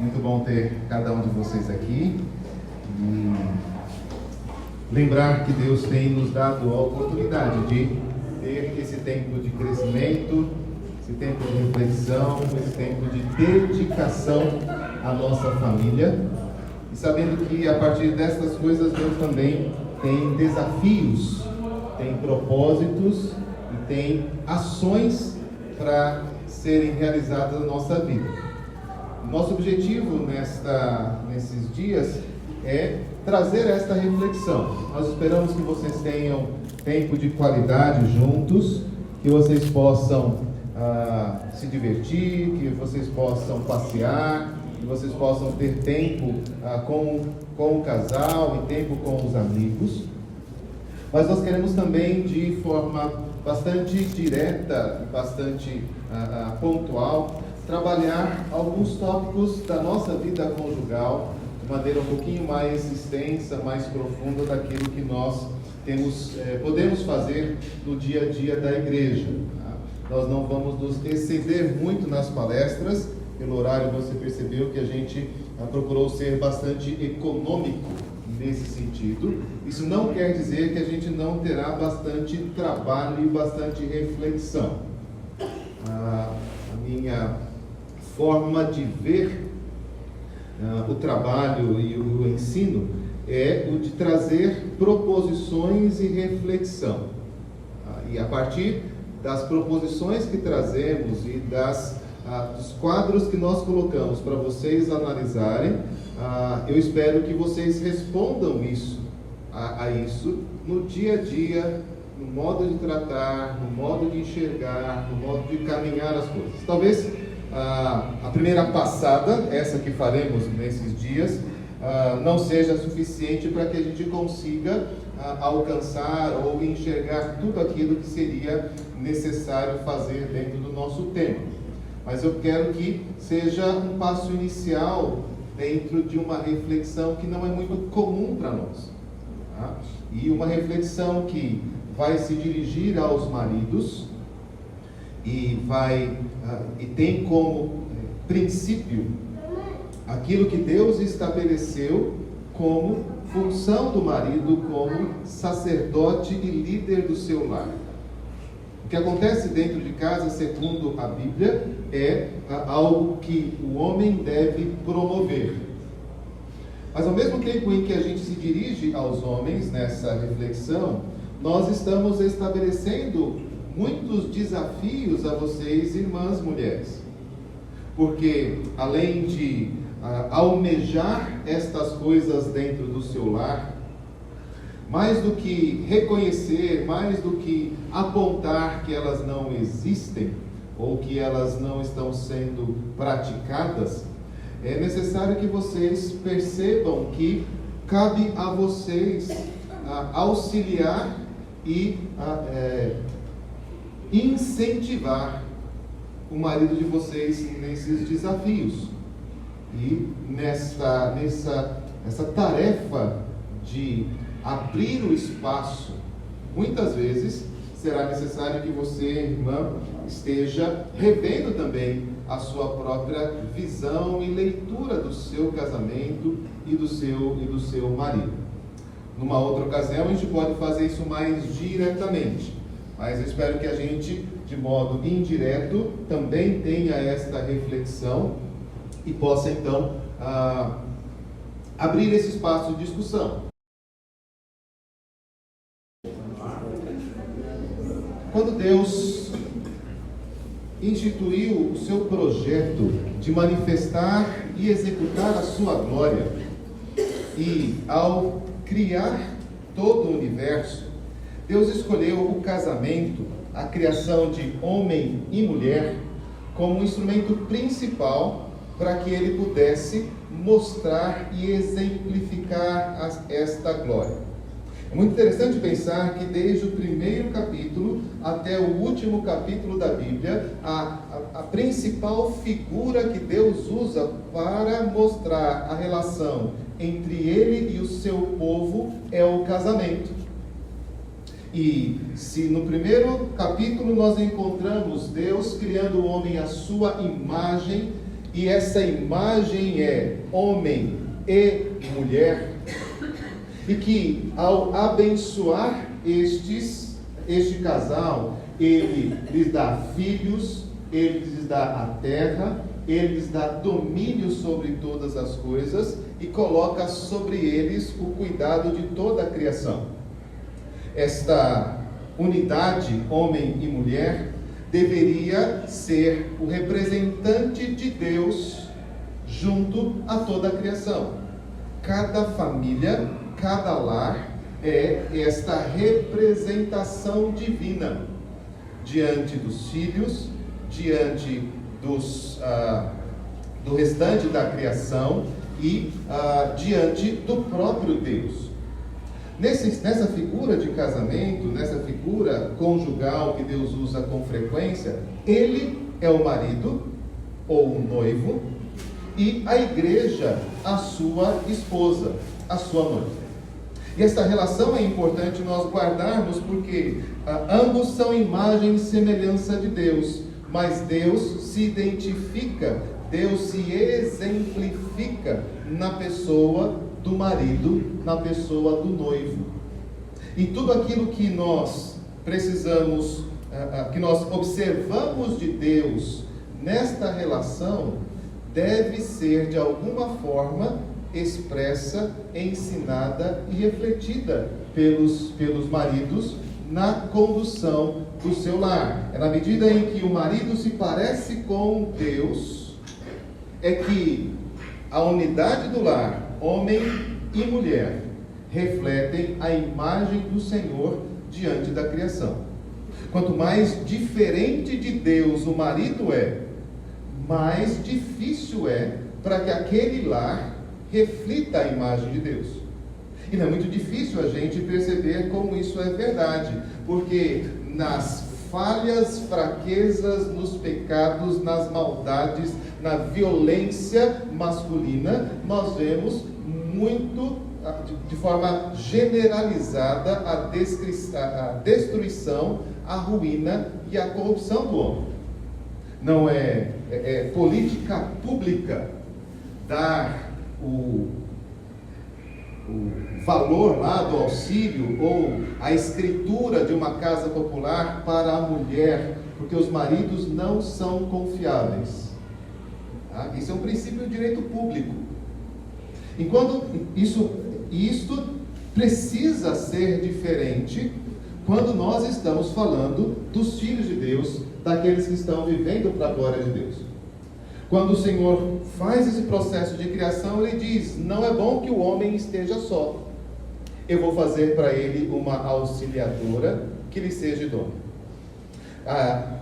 Muito bom ter cada um de vocês aqui. E lembrar que Deus tem nos dado a oportunidade de ter esse tempo de crescimento, esse tempo de reflexão, esse tempo de dedicação à nossa família. E sabendo que a partir destas coisas Deus também tem desafios, tem propósitos e tem ações para serem realizadas na nossa vida. Nosso objetivo nesses dias é trazer esta reflexão. Nós esperamos que vocês tenham tempo de qualidade juntos, que vocês possam se divertir, que vocês possam passear, que vocês possam ter tempo com o casal e tempo com os amigos. Mas nós queremos também, de forma bastante direta, bastante pontual, trabalhar alguns tópicos da nossa vida conjugal de maneira um pouquinho mais extensa, mais profunda daquilo que nós podemos fazer no dia a dia da igreja. Nós não vamos nos exceder muito nas palestras. Pelo horário você percebeu que a gente procurou ser bastante econômico nesse sentido. Isso não quer dizer que a gente não terá bastante trabalho e bastante reflexão. A minha forma de ver o trabalho e o ensino é o de trazer proposições e reflexão. E a partir das proposições que trazemos e dos quadros que nós colocamos para vocês analisarem, eu espero que vocês respondam a isso no dia a dia, no modo de tratar, no modo de enxergar, no modo de caminhar as coisas. Talvez a primeira passada, essa que faremos nesses dias, não seja suficiente para que a gente consiga alcançar ou enxergar tudo aquilo que seria necessário fazer dentro do nosso tempo. Mas eu quero que seja um passo inicial dentro de uma reflexão que não é muito comum para nós. Tá? E uma reflexão que vai se dirigir aos maridos e tem como princípio aquilo que Deus estabeleceu como função do marido como sacerdote e líder do seu lar. O que acontece dentro de casa, segundo a Bíblia, é algo que o homem deve promover. Mas ao mesmo tempo em que a gente se dirige aos homens nessa reflexão, nós estamos estabelecendo muitos desafios a vocês, irmãs mulheres. Porque além de almejar estas coisas dentro do seu lar, mais do que reconhecer, mais do que apontar que elas não existem ou que elas não estão sendo praticadas, é necessário que vocês percebam que cabe a vocês auxiliar e incentivar o marido de vocês nesses desafios. E nessa tarefa de abrir o espaço, muitas vezes será necessário que você, irmã, esteja revendo também a sua própria visão e leitura do seu casamento e do seu marido. Numa outra ocasião a gente pode fazer isso mais diretamente, mas eu espero que a gente, de modo indireto, também tenha esta reflexão e possa então abrir esse espaço de discussão. Quando Deus instituiu o seu projeto de manifestar e executar a sua glória, e ao criar todo o universo, Deus escolheu o casamento, a criação de homem e mulher, como um instrumento principal para que ele pudesse mostrar e exemplificar esta glória. É muito interessante pensar que desde o primeiro capítulo até o último capítulo da Bíblia, a principal figura que Deus usa para mostrar a relação entre ele e o seu povo é o casamento. E se no primeiro capítulo nós encontramos Deus criando o homem à sua imagem e essa imagem é homem e mulher, e que ao abençoar este casal, ele lhes dá filhos, ele lhes dá a terra, ele lhes dá domínio sobre todas as coisas e coloca sobre eles o cuidado de toda a criação. Esta unidade, homem e mulher, deveria ser o representante de Deus junto a toda a criação. Cada família, cada lar é esta representação divina diante dos filhos, diante do restante da criação e diante do próprio Deus. Nessa figura de casamento, nessa figura conjugal que Deus usa com frequência, ele é o marido ou o noivo e a igreja a sua esposa, a sua noiva. E esta relação é importante nós guardarmos porque ambos são imagem e semelhança de Deus, mas Deus se identifica, Deus se exemplifica na pessoa do marido, na pessoa do noivo. E tudo aquilo que nós precisamos, que nós observamos de Deus nesta relação, deve ser de alguma forma expressa, ensinada e refletida pelos maridos na condução do seu lar. É na medida em que o marido se parece com Deus, é que a unidade do lar, homem e mulher, refletem a imagem do Senhor diante da criação. Quanto mais diferente de Deus o marido é, mais difícil é para que aquele lar reflita a imagem de Deus. E não é muito difícil a gente perceber como isso é verdade, porque nas falhas, fraquezas, nos pecados, nas maldades, na violência masculina, nós vemos muito, de forma generalizada, a destruição, a ruína e a corrupção do homem. Não é política pública dar o valor lá do auxílio ou a escritura de uma casa popular para a mulher, porque os maridos não são confiáveis. Tá? Isso é um princípio de direito público. Enquanto isto precisa ser diferente quando nós estamos falando dos filhos de Deus, daqueles que estão vivendo para a glória de Deus. Quando o Senhor faz esse processo de criação, Ele diz: não é bom que o homem esteja só. Eu vou fazer para ele uma auxiliadora que lhe seja idônea. A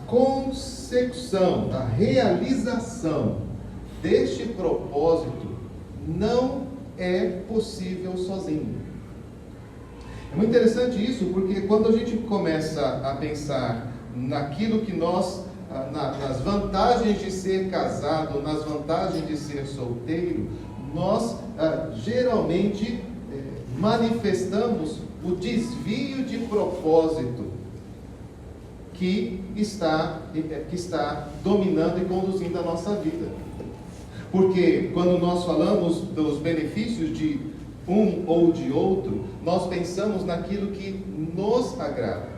consecução, a realização deste propósito não é possível sozinho. É muito interessante isso, porque quando a gente começa a pensar naquilo que nós, nas vantagens de ser casado, nas vantagens de ser solteiro, nós geralmente manifestamos o desvio de propósito que está dominando e conduzindo a nossa vida. Porque quando nós falamos dos benefícios de um ou de outro, nós pensamos naquilo que nos agrada,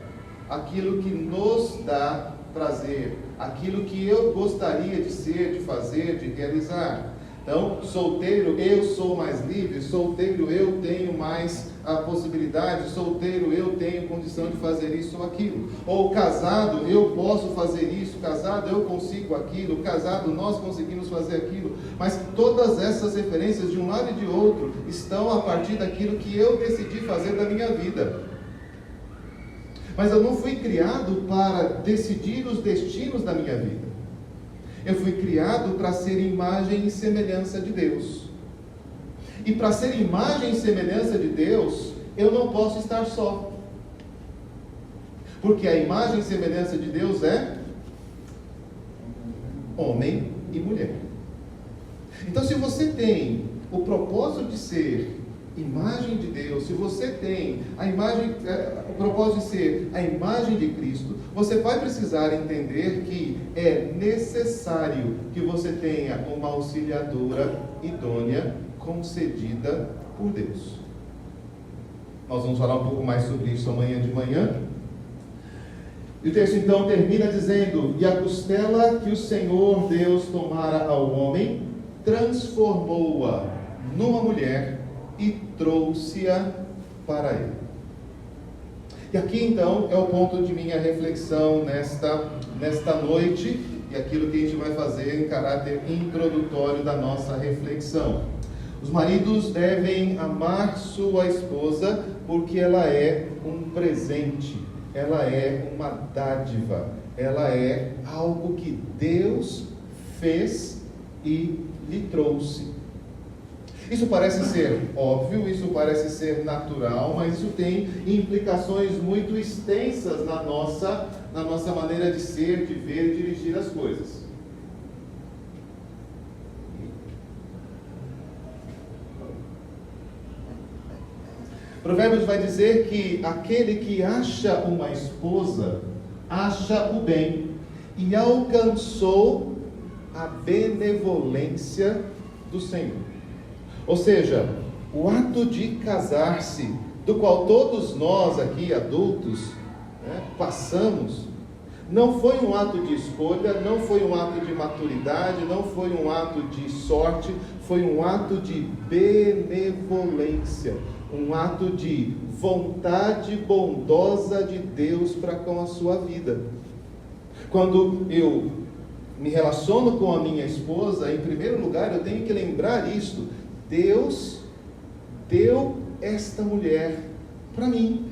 aquilo que nos dá prazer, aquilo que eu gostaria de ser, de fazer, de realizar. Então, solteiro, eu sou mais livre, solteiro, eu tenho mais a possibilidade, solteiro, eu tenho condição de fazer isso ou aquilo. Ou casado, eu posso fazer isso, casado, eu consigo aquilo, casado, nós conseguimos fazer aquilo. Mas todas essas referências de um lado e de outro estão a partir daquilo que eu decidi fazer da minha vida. Mas eu não fui criado para decidir os destinos da minha vida. Eu fui criado para ser imagem e semelhança de Deus. E para ser imagem e semelhança de Deus, eu não posso estar só. Porque a imagem e semelhança de Deus é homem e mulher. Então, se você tem o propósito de ser imagem de Deus, se você tem a imagem, o propósito de ser a imagem de Cristo, você vai precisar entender que é necessário que você tenha uma auxiliadora idônea concedida por Deus. Nós vamos falar um pouco mais sobre isso amanhã de manhã. E o texto então termina dizendo: e a costela que o Senhor Deus tomara ao homem, transformou-a numa mulher e trouxe-a para ele. E aqui então é o ponto de minha reflexão nesta noite, e aquilo que a gente vai fazer em caráter introdutório da nossa reflexão. Os maridos devem amar sua esposa porque ela é um presente, ela é uma dádiva, ela é algo que Deus fez e lhe trouxe. Isso parece ser óbvio, isso parece ser natural, mas isso tem implicações muito extensas na nossa maneira de ser, de ver e dirigir as coisas. Provérbios vai dizer que aquele que acha uma esposa, acha o bem e alcançou a benevolência do Senhor. Ou seja, o ato de casar-se, do qual todos nós aqui, adultos, passamos, não foi um ato de escolha, não foi um ato de maturidade, não foi um ato de sorte, foi um ato de benevolência, um ato de vontade bondosa de Deus para com a sua vida. Quando eu me relaciono com a minha esposa, em primeiro lugar eu tenho que lembrar isto: Deus deu esta mulher para mim.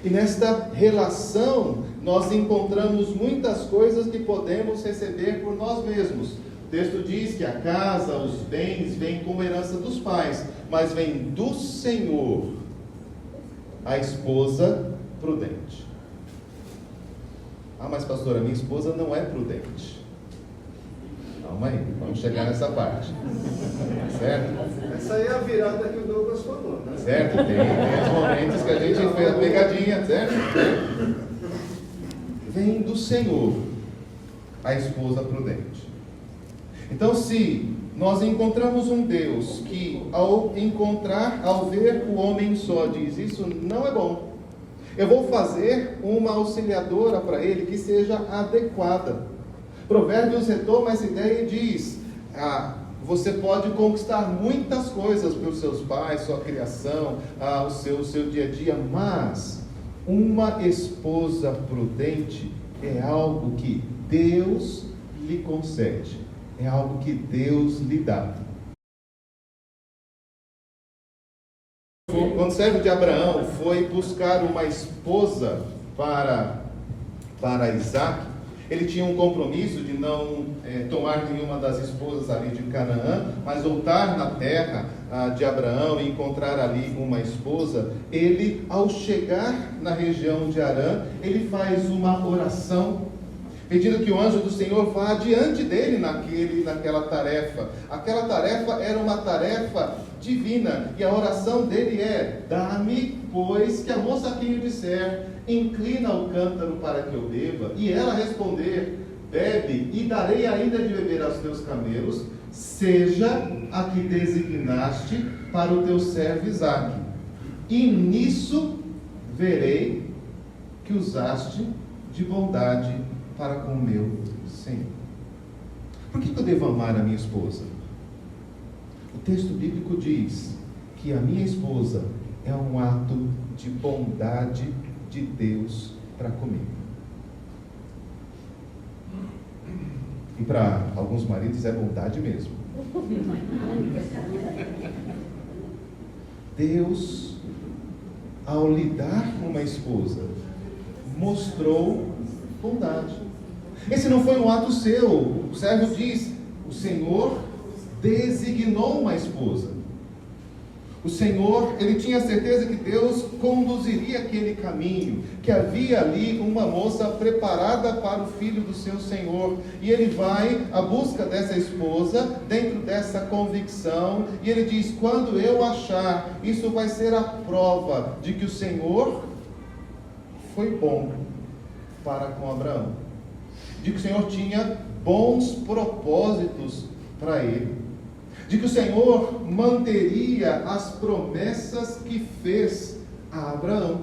E nesta relação nós encontramos muitas coisas que podemos receber por nós mesmos. O texto diz que a casa, os bens, vêm como herança dos pais, mas vem do Senhor a esposa prudente. Ah, mas pastora, minha esposa não é prudente. Calma aí, vamos chegar nessa parte. Certo? Essa aí é a virada que o Douglas falou, né? Certo? Tem os momentos que a gente fez a pegadinha, certo? Vem do Senhor a esposa prudente. Então, se nós encontramos um Deus que ao ver o homem só, diz: isso não é bom, eu vou fazer uma auxiliadora para ele que seja adequada. Provérbios retoma essa ideia e diz: você pode conquistar muitas coisas pelos seus pais, sua criação, o seu dia a dia, mas uma esposa prudente é algo que Deus lhe concede, é algo que Deus lhe dá. Quando o servo de Abraão foi buscar uma esposa para Isaac, ele tinha um compromisso de não tomar nenhuma das esposas ali de Canaã, mas voltar na terra de Abraão e encontrar ali uma esposa. Ele, ao chegar na região de Harã, ele faz uma oração, pedindo que o anjo do Senhor vá adiante dele naquela tarefa. Aquela tarefa era uma tarefa divina, e a oração dele é: dá-me, pois, que a moça a quem eu disser, inclina o cântaro para que eu beba, e ela responder, bebe, e darei ainda de beber aos teus camelos, seja a que designaste para o teu servo Isaque, e nisso verei que usaste de bondade para com o meu Senhor. Por que eu devo amar a minha esposa? O texto bíblico diz que a minha esposa é um ato de bondade de Deus para comigo. E para alguns maridos é bondade mesmo. Deus, ao lidar com uma esposa, mostrou bondade. Esse não foi um ato seu. O servo diz: o Senhor designou uma esposa. O Senhor, ele tinha certeza que Deus conduziria aquele caminho, que havia ali uma moça preparada para o filho do seu Senhor, e ele vai à busca dessa esposa, dentro dessa convicção, e ele diz: quando eu achar, isso vai ser a prova de que o Senhor foi bom para com Abraão, de que o Senhor tinha bons propósitos para ele, de que o Senhor manteria as promessas que fez a Abraão,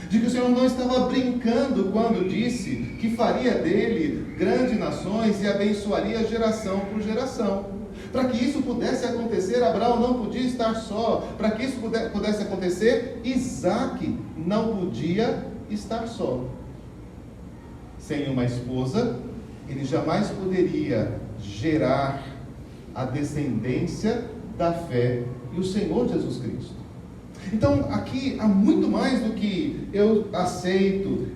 de que o Senhor não estava brincando quando disse que faria dele grandes nações e abençoaria geração por geração. Para que isso pudesse acontecer, Abraão não podia estar só. Para que isso pudesse acontecer, Isaque não podia estar só. Sem uma esposa, ele jamais poderia gerar a descendência da fé e o Senhor Jesus Cristo. Então, aqui há muito mais do que eu aceito.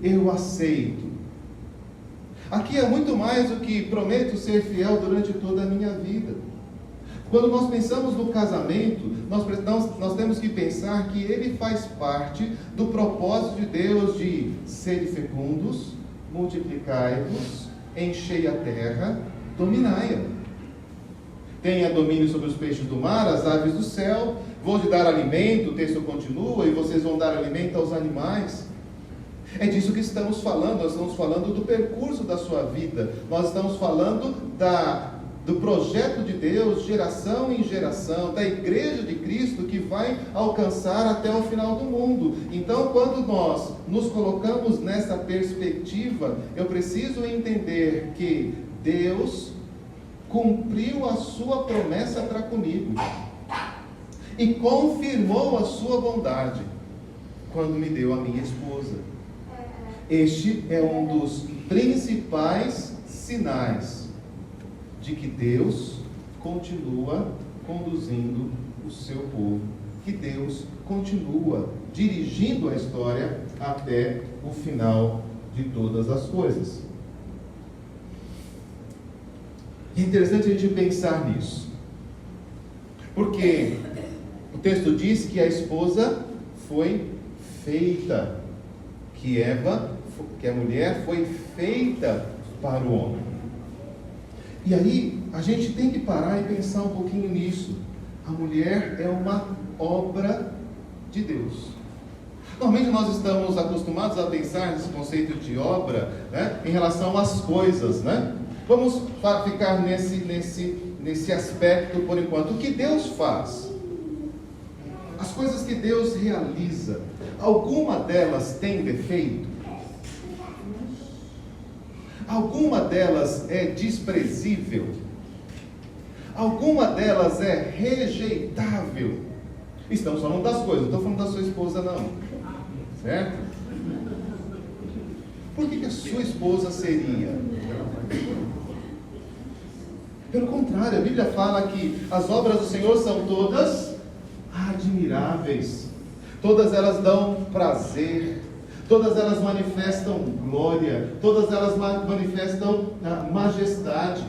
Aqui há muito mais do que prometo ser fiel durante toda a minha vida. Quando nós pensamos no casamento, nós temos que pensar que ele faz parte do propósito de Deus de serem fecundos, multiplicai-vos, enchei a terra, dominai-a. Tenha domínio sobre os peixes do mar, as aves do céu, vou lhe dar alimento, o texto continua, e vocês vão dar alimento aos animais. É disso que estamos falando, nós estamos falando do percurso da sua vida, nós estamos falando do projeto de Deus, geração em geração, da igreja de Cristo que vai alcançar até o final do mundo. Então, quando nós nos colocamos nessa perspectiva, eu preciso entender que Deus cumpriu a sua promessa para comigo e confirmou a sua bondade quando me deu a minha esposa. Este é um dos principais sinais de que Deus continua conduzindo o seu povo, que Deus continua dirigindo a história até o final de todas as coisas. É interessante a gente pensar nisso, porque o texto diz que a esposa foi feita, que a mulher foi feita para o homem. E aí a gente tem que parar e pensar um pouquinho nisso. A mulher é uma obra de Deus. Normalmente nós estamos acostumados a pensar nesse conceito de obra, né, em relação às coisas, né? Vamos ficar nesse aspecto por enquanto. O que Deus faz? As coisas que Deus realiza, alguma delas tem defeito? Alguma delas é desprezível? Alguma delas é rejeitável? Estamos falando das coisas, não estou falando da sua esposa não. Certo? Por que a sua esposa seria? Pelo contrário, a Bíblia fala que as obras do Senhor são todas admiráveis, todas elas dão prazer, todas elas manifestam glória, todas elas manifestam majestade.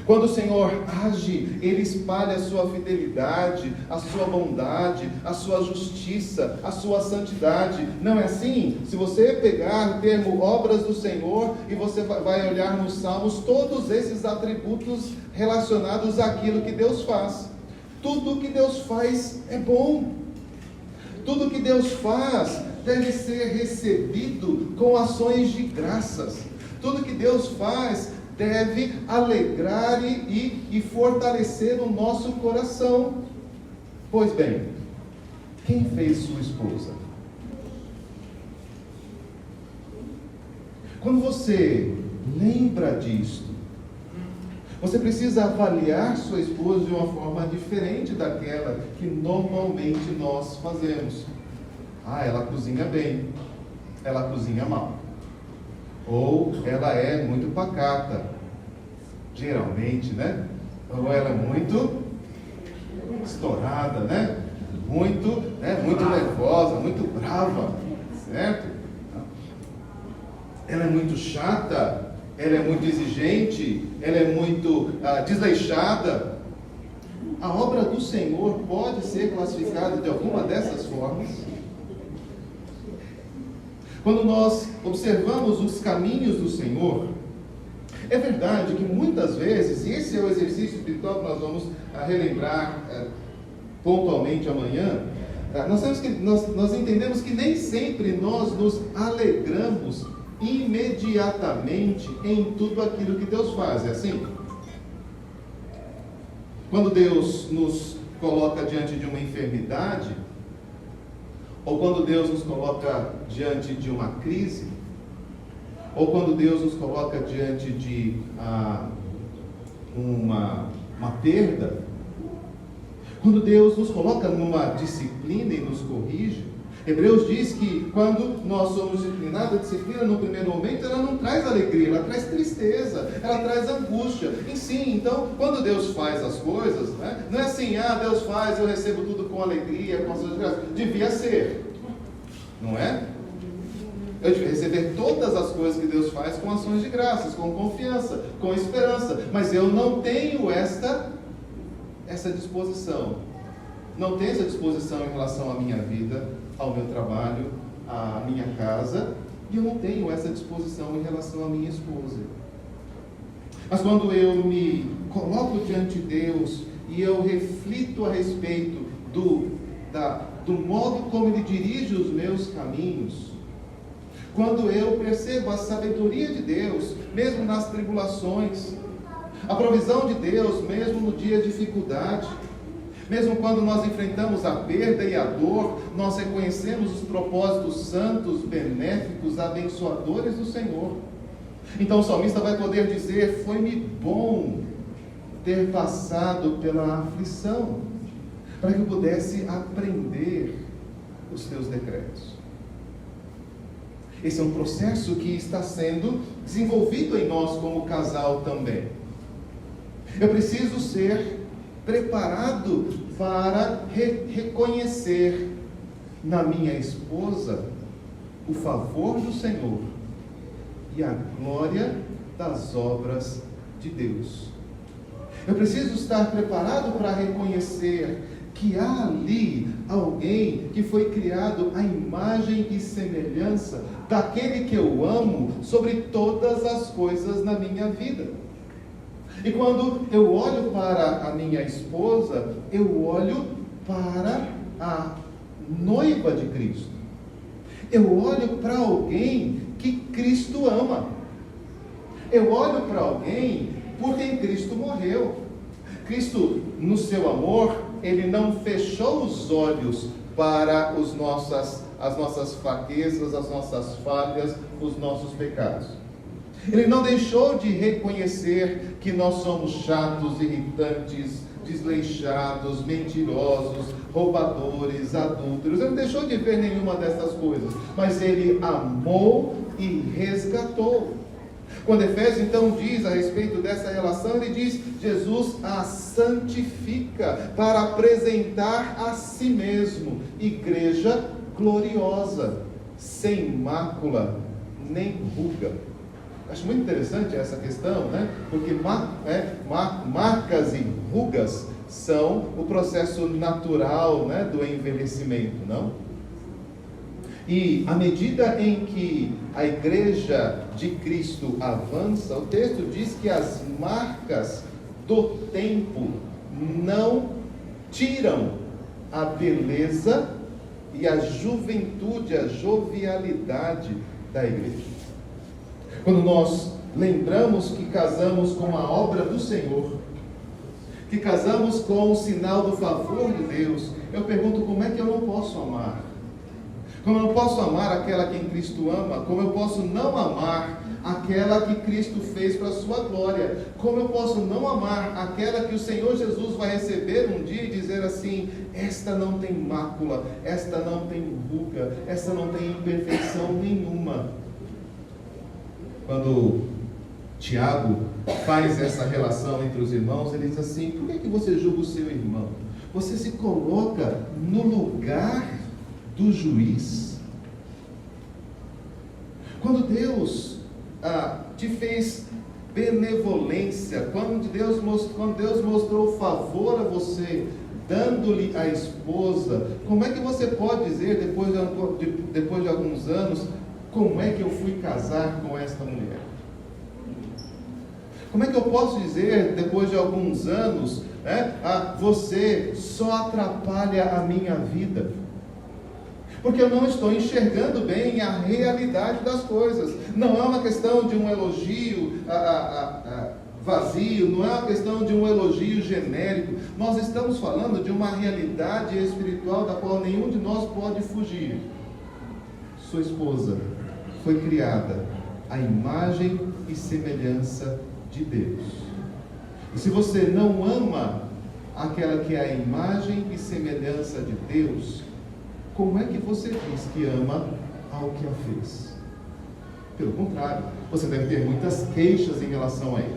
Quando o Senhor age, Ele espalha a sua fidelidade, a sua bondade, a sua justiça, a sua santidade. Não é assim? Se você pegar o termo obras do Senhor e você vai olhar nos Salmos, todos esses atributos relacionados àquilo que Deus faz. Tudo que Deus faz é bom. Tudo que Deus faz deve ser recebido com ações de graças. Tudo que Deus faz deve alegrar e fortalecer o nosso coração. Pois bem, quem fez sua esposa? Quando você lembra disto, você precisa avaliar sua esposa de uma forma diferente daquela que normalmente nós fazemos. Ela cozinha bem, ela cozinha mal. Ou ela é muito pacata, geralmente, né? Ou ela é muito estourada, né? Muito nervosa, muito brava, certo? Ela é muito chata, ela é muito exigente, ela é muito desleixada. a obra do Senhor pode ser classificada de alguma dessas formas? Quando nós observamos os caminhos do Senhor, é verdade que muitas vezes, e esse é o exercício espiritual que nós vamos relembrar pontualmente amanhã, nós entendemos que nem sempre nós nos alegramos imediatamente em tudo aquilo que Deus faz, é assim? Quando Deus nos coloca diante de uma enfermidade, ou quando Deus nos coloca diante de uma crise, ou quando Deus nos coloca diante de uma perda, quando Deus nos coloca numa disciplina e nos corrige. Hebreus diz que quando nós somos disciplinados, a disciplina no primeiro momento ela não traz alegria, ela traz tristeza, ela traz angústia. E sim, então quando Deus faz as coisas, não é assim, Deus faz, eu recebo tudo com alegria, com ações de graça. Devia ser, não é? Eu devia receber todas as coisas que Deus faz com ações de graças, com confiança, com esperança, mas eu não tenho essa disposição. Não tenho essa disposição em relação à minha vida, ao meu trabalho, à minha casa, e eu não tenho essa disposição em relação à minha esposa. Mas quando eu me coloco diante de Deus e eu reflito a respeito do modo como Ele dirige os meus caminhos, quando eu percebo a sabedoria de Deus, mesmo nas tribulações, a provisão de Deus, mesmo no dia de dificuldade, mesmo quando nós enfrentamos a perda e a dor, nós reconhecemos os propósitos santos, benéficos, abençoadores do Senhor. Então o salmista vai poder dizer: foi-me bom ter passado pela aflição, para que eu pudesse aprender os teus decretos. Esse é um processo que está sendo desenvolvido em nós como casal também. Eu preciso ser preparado para reconhecer na minha esposa o favor do Senhor e a glória das obras de Deus. Eu preciso estar preparado para reconhecer que há ali alguém que foi criado à imagem e semelhança daquele que eu amo sobre todas as coisas na minha vida. E quando eu olho para a minha esposa, eu olho para a noiva de Cristo. Eu olho para alguém que Cristo ama. Eu olho para alguém por quem Cristo morreu. Cristo, no seu amor, Ele não fechou os olhos para as nossas fraquezas, as nossas falhas, os nossos pecados. Ele não deixou de reconhecer que nós somos chatos, irritantes, desleixados, mentirosos, roubadores, adúlteros. Ele não deixou de ver nenhuma dessas coisas, mas Ele amou e resgatou. Quando Efésios então diz a respeito dessa relação, ele diz: Jesus a santifica para apresentar a si mesmo igreja gloriosa, sem mácula nem ruga. Acho muito interessante essa questão, né? Porque marcas e rugas são o processo natural, né, do envelhecimento, não? E à medida em que a igreja de Cristo avança, o texto diz que as marcas do tempo não tiram a beleza e a juventude, a jovialidade da igreja. Quando nós lembramos que casamos com a obra do Senhor, que casamos com o sinal do favor de Deus, eu pergunto: como é que eu não posso amar? Como eu não posso amar aquela que em Cristo ama? Como eu posso não amar aquela que Cristo fez para a sua glória? Como eu posso não amar aquela que o Senhor Jesus vai receber um dia e dizer assim: esta não tem mácula, esta não tem ruga, esta não tem imperfeição nenhuma? Quando Tiago faz essa relação entre os irmãos, ele diz assim: por que você julga o seu irmão? Você se coloca no lugar do juiz. Quando Deus te fez benevolência, quando Deus mostrou favor a você, dando-lhe a esposa, como é que você pode dizer, depois de alguns anos, como é que eu fui casar com esta mulher? Como é que eu posso dizer, depois de alguns anos, você só atrapalha a minha vida? Porque eu não estou enxergando bem a realidade das coisas. Não é uma questão de um elogio vazio, não é uma questão de um elogio genérico. Nós estamos falando de uma realidade espiritual da qual nenhum de nós pode fugir. Sua esposa foi criada à imagem e semelhança de Deus. E se você não ama aquela que é a imagem e semelhança de Deus, como é que você diz que ama ao que a fez? Pelo contrário, você deve ter muitas queixas em relação a ele.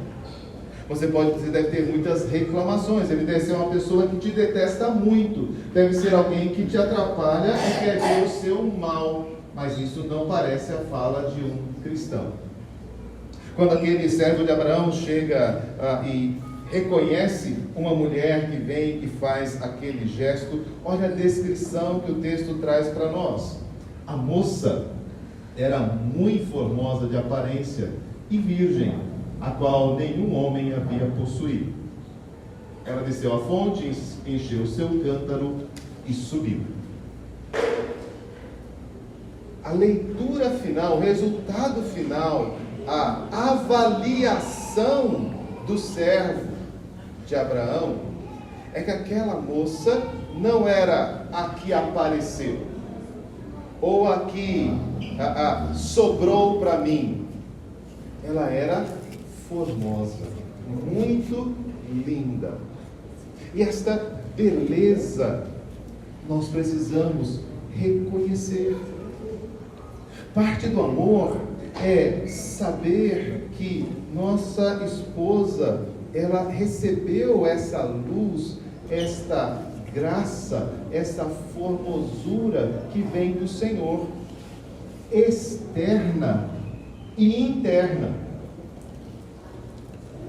Você deve ter muitas reclamações. Ele deve ser uma pessoa que te detesta muito. Deve ser alguém que te atrapalha e quer ver o seu mal. Mas isso não parece a fala de um cristão. Quando aquele servo de Abraão chega e reconhece uma mulher que vem e faz aquele gesto, olha a descrição que o texto traz para nós. A moça era muito formosa de aparência e virgem, a qual nenhum homem havia possuído. Ela desceu à fonte, encheu o seu cântaro e subiu. A leitura final, o resultado final, a avaliação do servo de Abraão é que aquela moça não era a que apareceu ou a que sobrou para mim. Ela era formosa, muito linda. E esta beleza nós precisamos reconhecer. Parte do amor é saber que nossa esposa, ela recebeu essa luz, esta graça, essa formosura que vem do Senhor, externa e interna.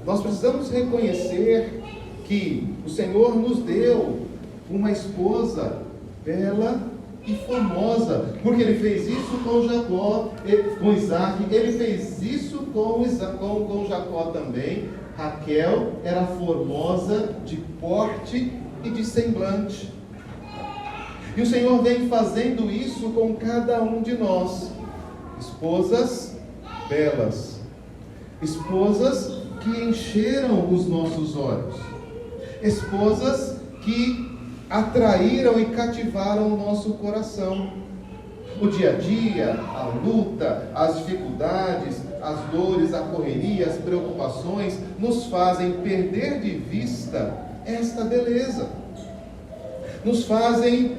Nós precisamos reconhecer que o Senhor nos deu uma esposa bela e formosa, porque Ele fez isso com Jacó, com Isaac, Ele fez isso com Jacó também. Raquel era formosa de porte e de semblante. E o Senhor vem fazendo isso com cada um de nós. Esposas belas, esposas que encheram os nossos olhos, esposas que atraíram e cativaram o nosso coração. O dia a dia, a luta, as dificuldades, as dores, a correria, as preocupações nos fazem perder de vista esta beleza. Nos fazem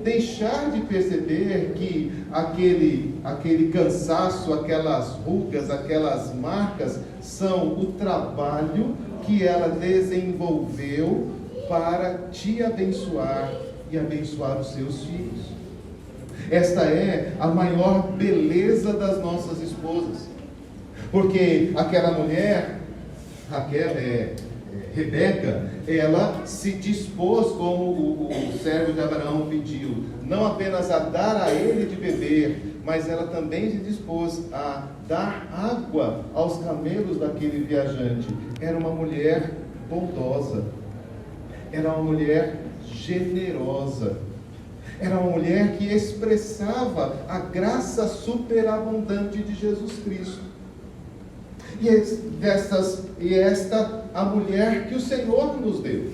deixar de perceber que aquele cansaço, aquelas rugas, aquelas marcas são o trabalho que ela desenvolveu para te abençoar e abençoar os seus filhos. Esta é a maior beleza das nossas esposas, porque aquela mulher, Rebeca, ela se dispôs, como o servo de Abraão pediu, não apenas a dar a ele de beber, mas ela também se dispôs a dar água aos camelos daquele viajante. Era uma mulher bondosa, era uma mulher generosa, era uma mulher que expressava a graça superabundante de Jesus Cristo. E esta a mulher que o Senhor nos deu.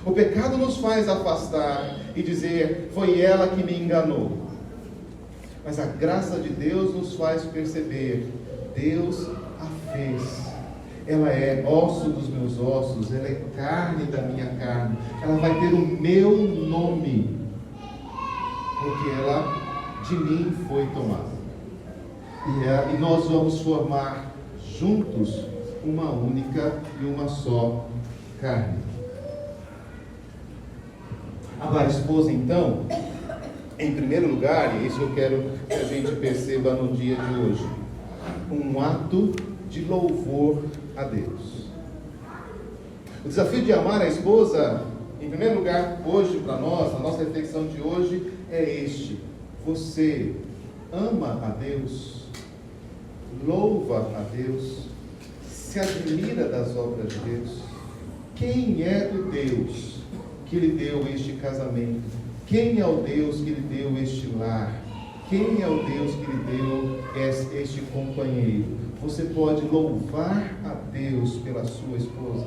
O pecado nos faz afastar e dizer, foi ela que me enganou. Mas a graça de Deus nos faz perceber, Deus a fez. Ela é osso dos meus ossos, ela é carne da minha carne. Ela vai ter o meu nome, porque ela de mim foi tomada. E nós vamos formar juntos uma única e uma só carne. Amar a esposa, então, em primeiro lugar, e isso eu quero que a gente perceba no dia de hoje, um ato de louvor a Deus. O desafio de amar a esposa, em primeiro lugar, hoje para nós, a nossa reflexão de hoje é este: você ama a Deus, louva a Deus, se admira das obras de Deus? Quem é o Deus que lhe deu este casamento? Quem é o Deus que lhe deu este lar? Quem é o Deus que lhe deu este companheiro? Você pode louvar a Deus pela sua esposa,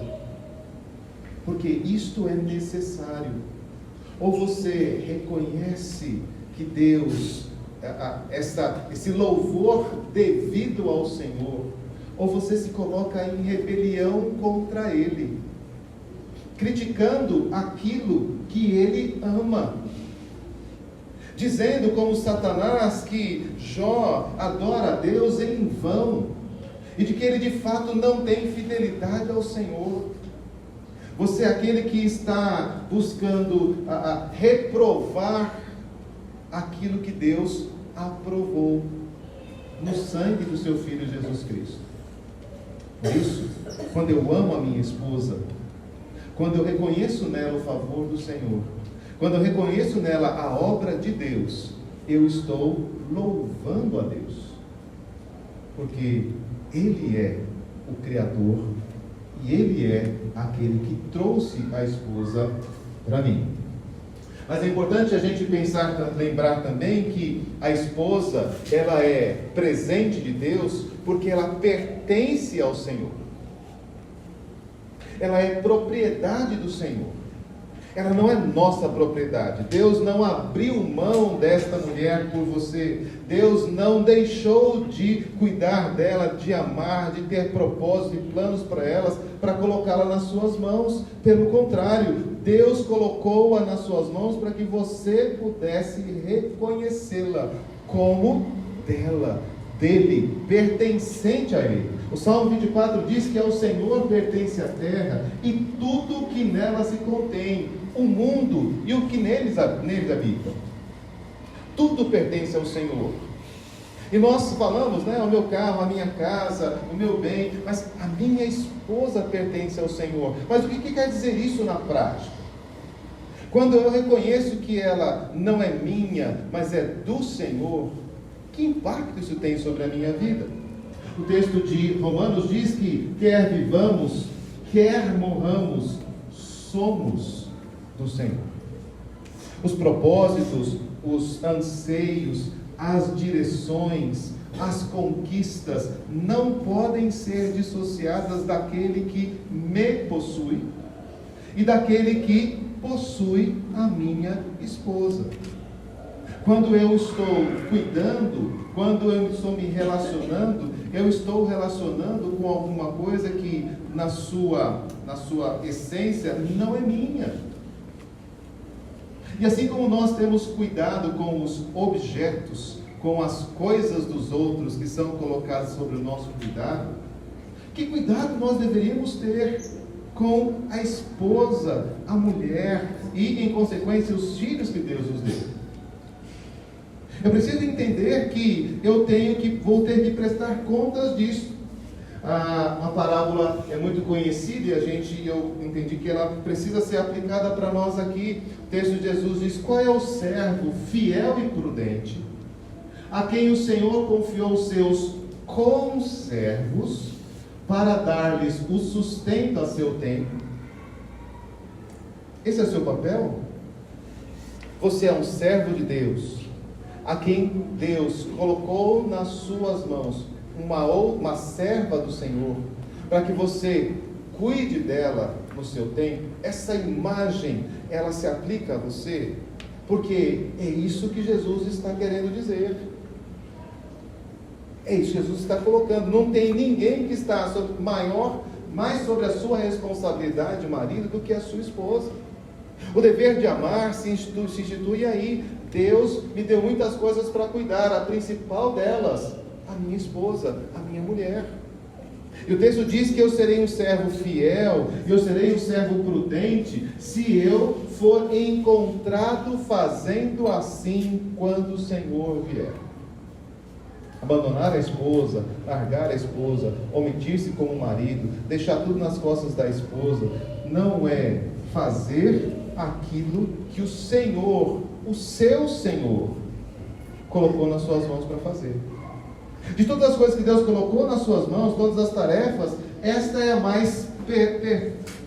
porque isto é necessário. Ou você reconhece que Deus, esse louvor devido ao Senhor, ou você se coloca em rebelião contra Ele, criticando aquilo que Ele ama, dizendo como Satanás que Jó adora a Deus em vão, e de que ele de fato não tem fidelidade ao Senhor. Você é aquele que está buscando reprovar aquilo que Deus aprovou no sangue do seu Filho Jesus Cristo. Por isso, quando eu amo a minha esposa, quando eu reconheço nela o favor do Senhor, quando eu reconheço nela a obra de Deus, eu estou louvando a Deus, porque Ele é o Criador e Ele é aquele que trouxe a esposa para mim. Mas é importante a gente lembrar também que a esposa, ela é presente de Deus porque ela pertence ao Senhor. Ela é propriedade do Senhor. Ela não é nossa propriedade. Deus não abriu mão desta mulher por você. Deus não deixou de cuidar dela, de amar, de ter propósito e planos para elas, para colocá-la nas suas mãos. Pelo contrário, Deus colocou-a nas suas mãos para que você pudesse reconhecê-la como dela, dele, pertencente a ele. O Salmo 24 diz que ao Senhor pertence a terra e tudo o que nela se contém, o mundo e o que neles habita. Tudo pertence ao Senhor. E nós falamos, o meu carro, a minha casa, o meu bem, mas a minha esposa pertence ao Senhor. Mas o que quer dizer isso na prática? Quando eu reconheço que ela não é minha, mas é do Senhor, que impacto isso tem sobre a minha vida? O texto de Romanos diz que quer vivamos, quer morramos, somos do Senhor. Os propósitos, os anseios, as direções, as conquistas não podem ser dissociadas daquele que me possui e daquele que possui a minha esposa. Quando eu estou cuidando, quando eu estou me relacionando, eu estou relacionando com alguma coisa que na sua essência não é minha. E assim como nós temos cuidado com os objetos, com as coisas dos outros que são colocadas sobre o nosso cuidado, que cuidado nós deveríamos ter com a esposa, a mulher e, em consequência, os filhos que Deus nos deu? Eu preciso entender que vou ter que prestar contas disso. Uma parábola é muito conhecida e eu entendi que ela precisa ser aplicada para nós aqui. O texto de Jesus diz: qual é o servo fiel e prudente, a quem o Senhor confiou os seus conservos para dar-lhes o sustento a seu tempo? Esse é o seu papel? Você é um servo de Deus, a quem Deus colocou nas suas mãos uma serva do Senhor, para que você cuide dela no seu tempo. Essa imagem, ela se aplica a você, porque é isso que Jesus está querendo dizer. É isso que Jesus está colocando. Não tem ninguém que está mais sobre a sua responsabilidade, marido, do que a sua esposa. O dever de amar se institui aí. Deus me deu muitas coisas para cuidar, a principal delas, a minha esposa, a minha mulher. E o texto diz que eu serei um servo fiel, eu serei um servo prudente, se eu for encontrado fazendo assim quando o Senhor vier. Abandonar a esposa, largar a esposa, omitir-se como marido, deixar tudo nas costas da esposa, não é fazer aquilo que o Senhor, o seu Senhor, colocou nas suas mãos para fazer. De todas as coisas que Deus colocou nas suas mãos, todas as tarefas, esta é a mais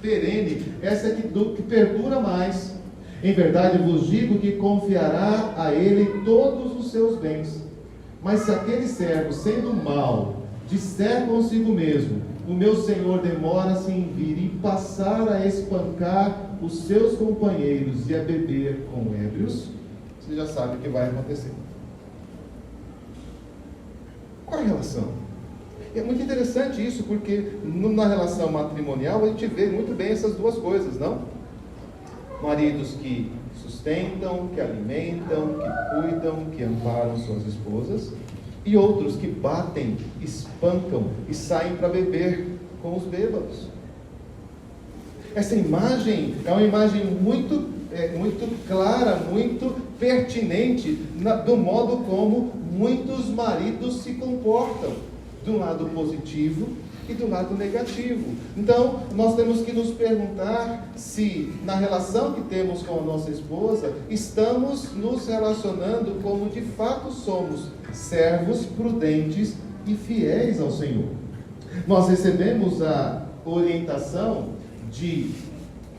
perene, essa é que perdura mais. Em verdade vos digo que confiará a ele todos os seus bens. Mas se aquele servo, sendo mau, disser consigo mesmo: o meu senhor demora-se em vir, e passar a espancar os seus companheiros e a beber com ébrios, você já sabe o que vai acontecer. Qual é a relação? É muito interessante isso, porque na relação matrimonial a gente vê muito bem essas duas coisas, não? Maridos que sustentam, que alimentam, que cuidam, que amparam suas esposas, e outros que batem, espancam e saem para beber com os bêbados. Essa imagem é uma imagem muito clara, muito pertinente do modo como muitos maridos se comportam, do lado positivo e do lado negativo. Então, nós temos que nos perguntar se, na relação que temos com a nossa esposa, estamos nos relacionando como de fato somos, servos prudentes e fiéis ao Senhor. Nós recebemos a orientação de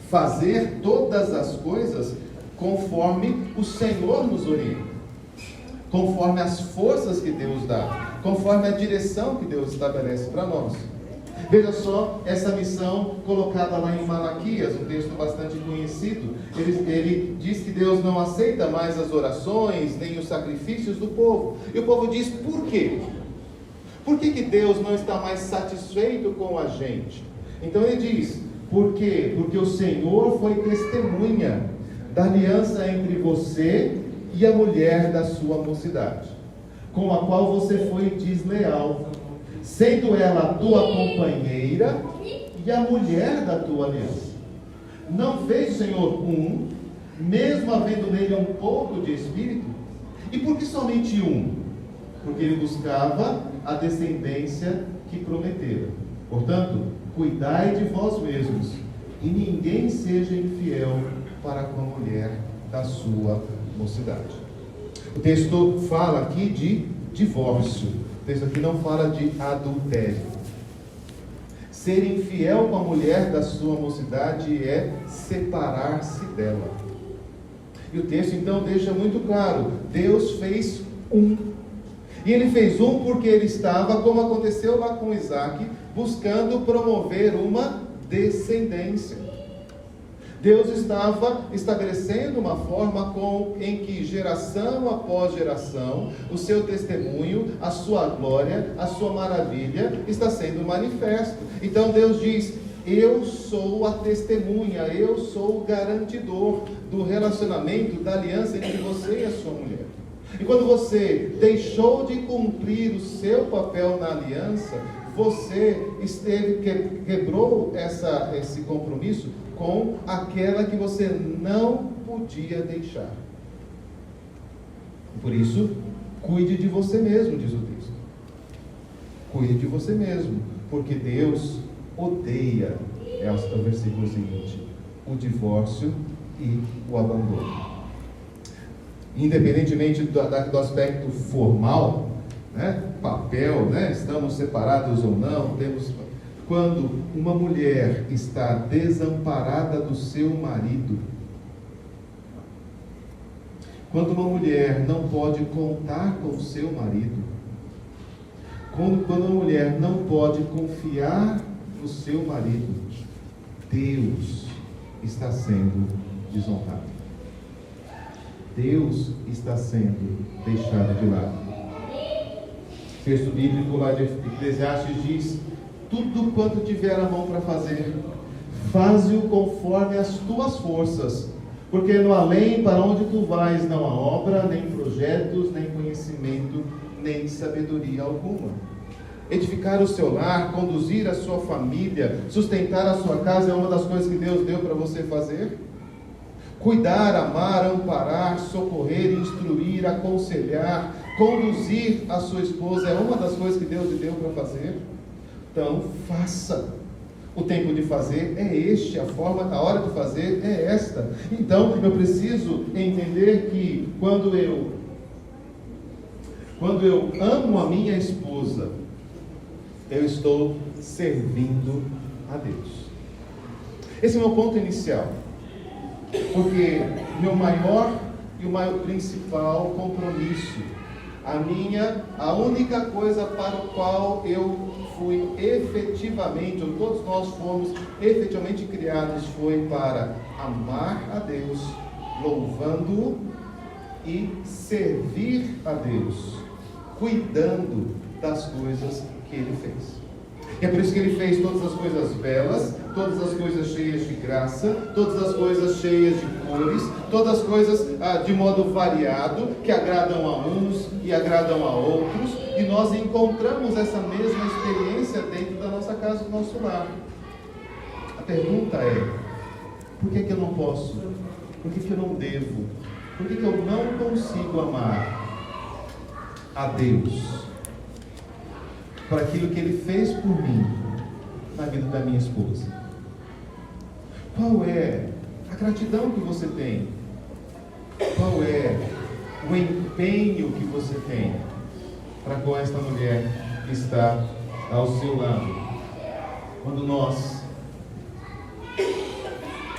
fazer todas as coisas conforme o Senhor nos orienta, conforme as forças que Deus dá, conforme a direção que Deus estabelece para nós. Veja só essa missão colocada lá em Malaquias, um texto bastante conhecido. Ele diz que Deus não aceita mais as orações, nem os sacrifícios do povo. E o povo diz: por quê? Por que Deus não está mais satisfeito com a gente? Então ele diz: por quê? Porque o Senhor foi testemunha da aliança entre você e a mulher da sua mocidade, com a qual você foi desleal, sendo ela a tua companheira e a mulher da tua aliança. Não fez o Senhor um, mesmo havendo nele um pouco de espírito? E por que somente um? Porque ele buscava a descendência que prometera. Portanto, cuidai de vós mesmos, e ninguém seja infiel para com a mulher da sua mocidade. O texto fala aqui de divórcio. O texto aqui não fala de adultério. Ser infiel com a mulher da sua mocidade é separar-se dela. E o texto então deixa muito claro: Deus fez um. E ele fez um porque ele estava, como aconteceu lá com Isaac, buscando promover uma descendência. Deus estava estabelecendo uma forma em que geração após geração, o seu testemunho, a sua glória, a sua maravilha está sendo manifesto. Então Deus diz: eu sou a testemunha, eu sou o garantidor do relacionamento, da aliança entre você e a sua mulher. E quando você deixou de cumprir o seu papel na aliança, você quebrou esse compromisso com aquela que você não podia deixar. Por isso, cuide de você mesmo, diz o texto. Cuide de você mesmo, porque Deus odeia, é o versículo seguinte, o divórcio e o abandono. Independentemente do aspecto formal, né, papel, né, estamos separados ou não, quando uma mulher está desamparada do seu marido, quando uma mulher não pode contar com o seu marido, quando uma mulher não pode confiar no seu marido, Deus está sendo desonrado. Deus está sendo deixado de lado. O texto bíblico lá de Eclesiastes diz: tudo quanto tiver a mão para fazer, faze-o conforme as tuas forças, porque no além para onde tu vais não há obra, nem projetos, nem conhecimento, nem sabedoria alguma. Edificar o seu lar, conduzir a sua família, sustentar a sua casa é uma das coisas que Deus deu para você fazer? Cuidar, amar, amparar, socorrer, instruir, aconselhar, Conduzir a sua esposa é uma das coisas que Deus lhe deu para fazer. Então, faça. O tempo de fazer é este, a hora de fazer é esta. Então, eu preciso entender que quando eu amo a minha esposa, eu estou servindo a Deus. Esse é o meu ponto inicial. Porque meu maior e o maior principal compromisso, a única coisa para o qual eu fui efetivamente, ou todos nós fomos efetivamente criados, foi para amar a Deus, louvando-o e servir a Deus, cuidando das coisas que Ele fez. E é por isso que Ele fez todas as coisas belas, todas as coisas cheias de graça, todas as coisas cheias de cores, todas as coisas de modo variado, que agradam a uns e agradam a outros, e nós encontramos essa mesma experiência dentro da nossa casa, do nosso lar. A pergunta é: por que eu não posso? Por que eu não devo? Por que eu não consigo amar a Deus por aquilo que Ele fez por mim na vida da minha esposa? Qual é a gratidão que você tem? Qual é o empenho que você tem para com esta mulher que está ao seu lado? Quando nós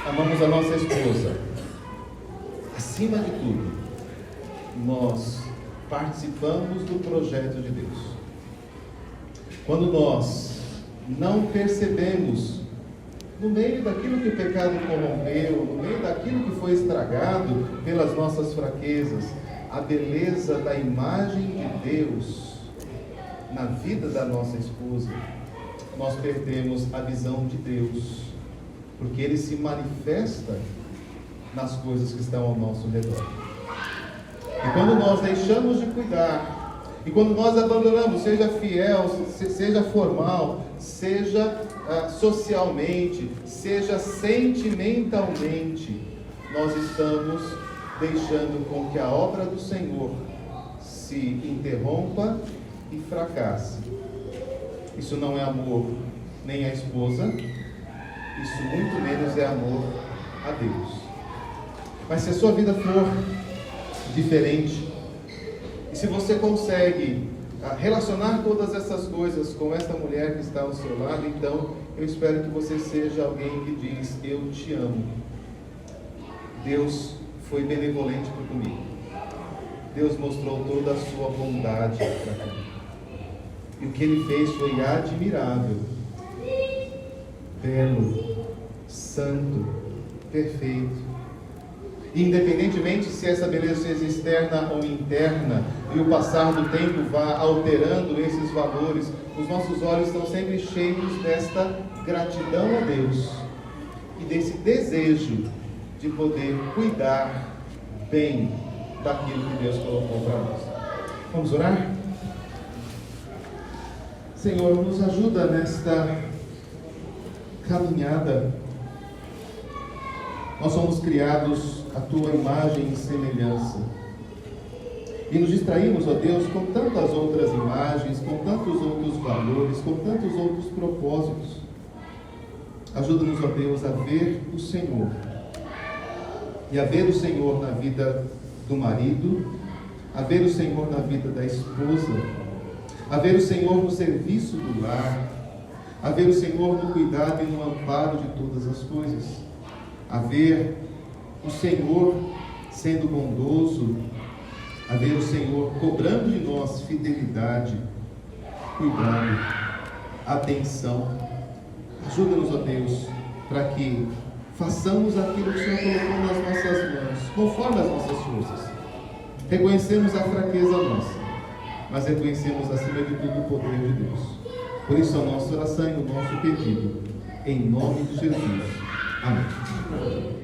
amamos a nossa esposa, acima de tudo, nós participamos do projeto de Deus. Quando nós não percebemos, no meio daquilo que o pecado corrompeu, no meio daquilo que foi estragado pelas nossas fraquezas, a beleza da imagem de Deus na vida da nossa esposa, nós perdemos a visão de Deus, porque Ele se manifesta nas coisas que estão ao nosso redor. E quando nós deixamos de cuidar, e quando nós abandonamos, seja fiel, seja formal, seja socialmente, seja sentimentalmente, nós estamos deixando com que a obra do Senhor se interrompa e fracasse. Isso não é amor nem à esposa, isso muito menos é amor a Deus. Mas se a sua vida for diferente, e se você consegue relacionar todas essas coisas com esta mulher que está ao seu lado, então eu espero que você seja alguém que diz: eu te amo. Deus foi benevolente comigo. Deus mostrou toda a sua bondade para mim. E o que Ele fez foi admirável, belo, santo, perfeito. E independentemente se essa beleza seja externa ou interna, e o passar do tempo vá alterando esses valores, os nossos olhos estão sempre cheios desta gratidão a Deus e desse desejo de poder cuidar bem daquilo que Deus colocou para nós. Vamos orar? Senhor, nos ajuda nesta caminhada. Nós somos criados à Tua imagem e semelhança. E nos distraímos, ó Deus, com tantas outras imagens, com tantos outros valores, com tantos outros propósitos. Ajuda-nos, ó Deus, a ver o Senhor. E a ver o Senhor na vida do marido, a ver o Senhor na vida da esposa, a ver o Senhor no serviço do lar, a ver o Senhor no cuidado e no amparo de todas as coisas, a ver o Senhor sendo bondoso, a ver o Senhor cobrando de nós fidelidade, cuidado, atenção. Ajuda-nos, ó Deus, para que façamos aquilo que o Senhor colocou nas nossas mãos, conforme as nossas forças. Reconhecemos a fraqueza nossa, mas reconhecemos acima de tudo o poder de Deus. Por isso a nossa oração e o nosso pedido, em nome de Jesus. Amém.